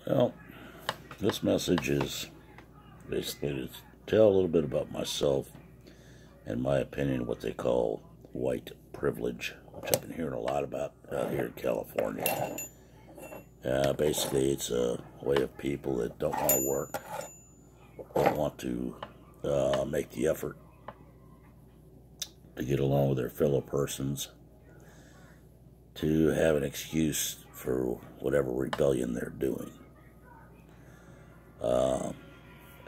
Well, this message is basically to tell a little bit about myself and my opinion of what they call white privilege, which I've been hearing a lot about out here in California. Basically, it's a way of people that don't want to work, don't want to make the effort to get along with their fellow persons, to have an excuse for whatever rebellion they're doing.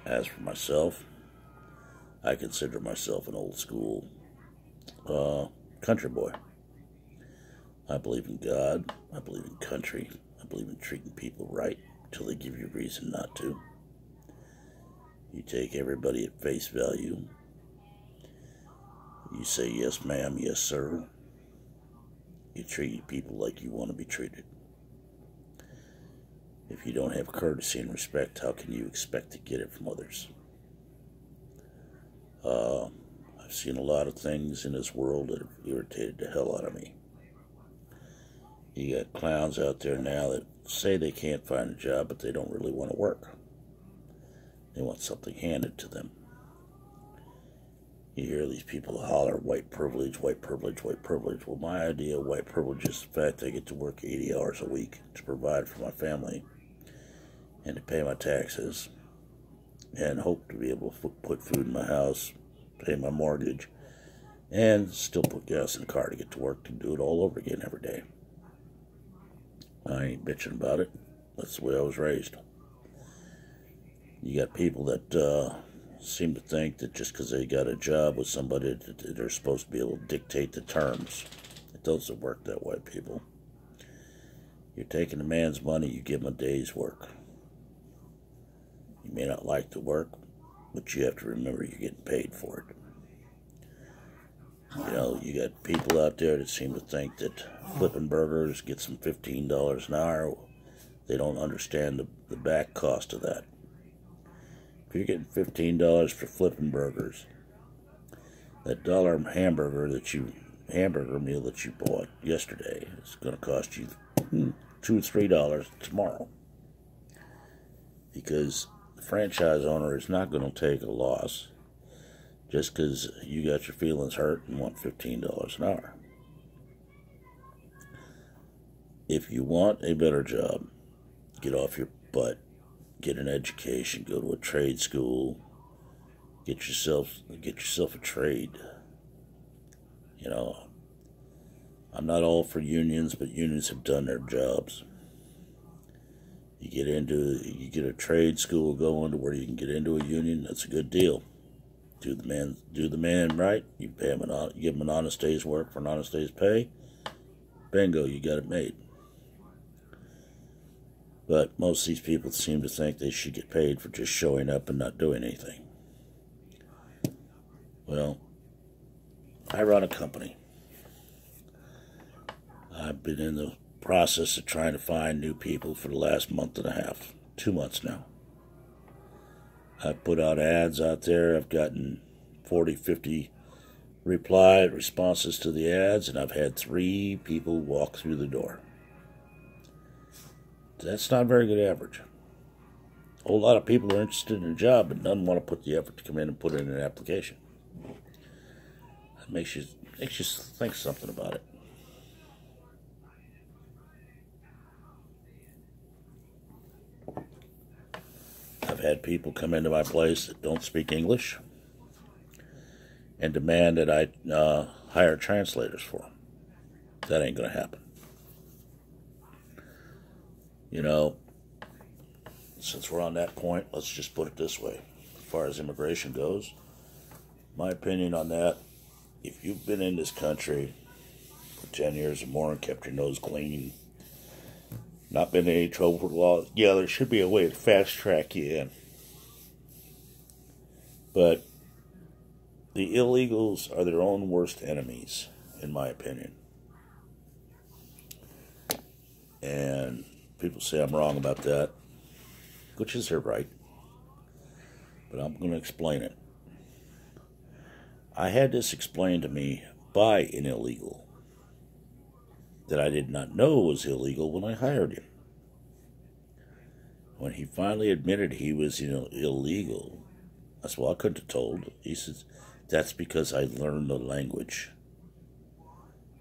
As for myself, I consider myself an old school country boy. I believe in God, I believe in country, I believe in treating people right until they give you reason not to. You take everybody at face value. You say yes ma'am, yes sir. You treat people like you want to be treated. If you don't have courtesy and respect, how can you expect to get it from others? I've seen a lot of things in this world that have irritated the hell out of me. You got clowns out there now that say they can't find a job, but they don't really want to work. They want something handed to them. You hear these people holler, white privilege, white privilege, white privilege. Well, my idea of white privilege is the fact I get to work 80 hours a week to provide for my family and to pay my taxes and hope to be able to put food in my house, pay my mortgage, and still put gas in the car to get to work to do it all over again every day. I ain't bitching about it. That's the way I was raised. You got people that seem to think that just because they got a job with somebody that they're supposed to be able to dictate the terms. It doesn't work that way, people. You're taking a man's money, you give him a day's work. You may not like the work, but you have to remember you're getting paid for it. You know, you got people out there that seem to think that flipping burgers gets them $15 an hour. They don't understand the back cost of that. If you're getting $15 for flipping burgers, that hamburger meal that you bought yesterday is going to cost you $2 or $3 tomorrow. Because the franchise owner is not going to take a loss just because you got your feelings hurt and want $15 an hour. If you want a better job, get off your butt, get an education, go to a trade school, get yourself a trade. You know, I'm not all for unions, but unions have done their jobs. You get a trade school going to where you can get into a union. That's a good deal. Do the man right. You pay him you give him an honest day's work for an honest day's pay. Bingo, you got it made. But most of these people seem to think they should get paid for just showing up and not doing anything. Well, I run a company. I've been in the process of trying to find new people for the last month and a half, 2 months now. I've put out ads out there. I've gotten 40, 50 responses to the ads, and I've had 3 people walk through the door. That's not a very good average. A whole lot of people are interested in a job, but none want to put the effort to come in and put in an application. That makes you think something about it. I've had people come into my place that don't speak English and demand that I hire translators for them. That ain't going to happen. You know, since we're on that point, let's just put it this way. As far as immigration goes, my opinion on that, if you've been in this country for 10 years or more and kept your nose clean, not been in any trouble with the law, yeah, there should be a way to fast track you in. But the illegals are their own worst enemies, in my opinion. And people say I'm wrong about that, which is their right. But I'm going to explain it. I had this explained to me by an illegal that I did not know was illegal when I hired him. When he finally admitted he was, illegal, I said, well, I couldn't have told. He says, that's because I learned the language.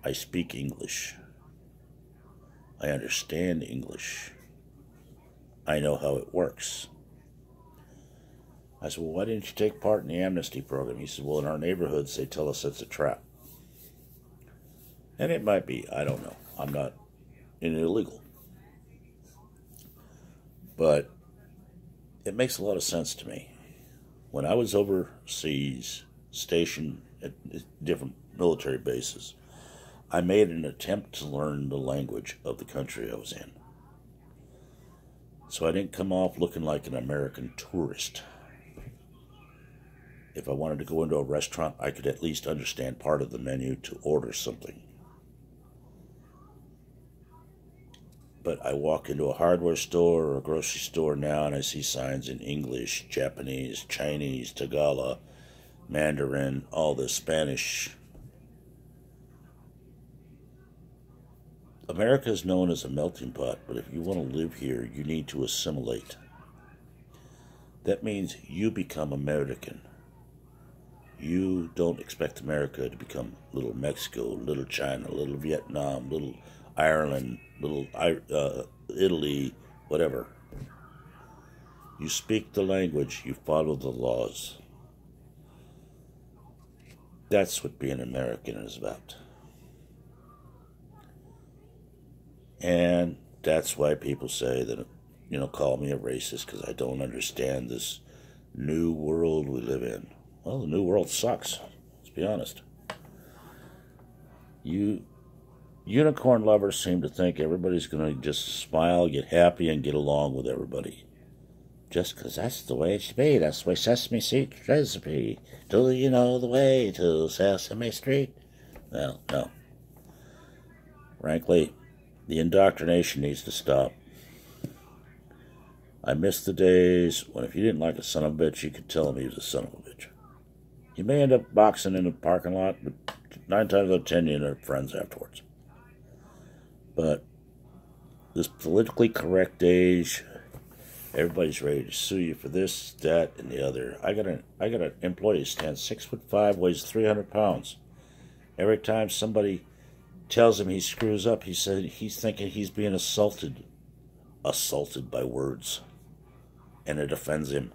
I speak English. I understand English. I know how it works. I said, well, why didn't you take part in the amnesty program? He said, well, in our neighborhoods, they tell us it's a trap. And it might be. I don't know. I'm not illegal. But it makes a lot of sense to me. When I was overseas, stationed at different military bases, I made an attempt to learn the language of the country I was in. So I didn't come off looking like an American tourist. If I wanted to go into a restaurant, I could at least understand part of the menu to order something. But I walk into a hardware store or a grocery store now and I see signs in English, Japanese, Chinese, Tagalog, Mandarin, all this Spanish. America is known as a melting pot, but if you want to live here, you need to assimilate. That means you become American. You don't expect America to become little Mexico, little China, little Vietnam, little Ireland, little Italy, whatever. You speak the language, you follow the laws. That's what being American is about. And that's why people say that, call me a racist because I don't understand this new world we live in. Well, the new world sucks. Let's be honest. Unicorn lovers seem to think everybody's going to just smile, get happy, and get along with everybody. Just because that's the way it should be. That's the way Sesame Street should be. Do you know the way to Sesame Street? Well, no. Frankly, the indoctrination needs to stop. I miss the days when if you didn't like a son of a bitch, you could tell him he was a son of a bitch. You may end up boxing in a parking lot, but 9 times out of 10 you end up friends afterwards. But this politically correct age, everybody's ready to sue you for this, that, and the other. I got an employee who stands 6'5", weighs 300 pounds. Every time somebody tells him he screws up, he said he's thinking he's being assaulted by words, and it offends him.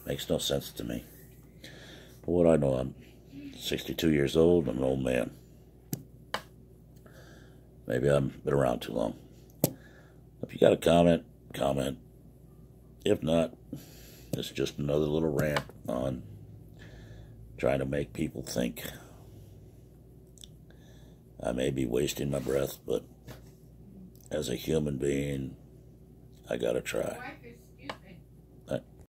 Makes no sense to me. But what I know, I'm 62 years old. I'm an old man. Maybe I've been around too long. If you got a comment. If not, it's just another little rant on trying to make people think. I may be wasting my breath, but as a human being, I gotta try.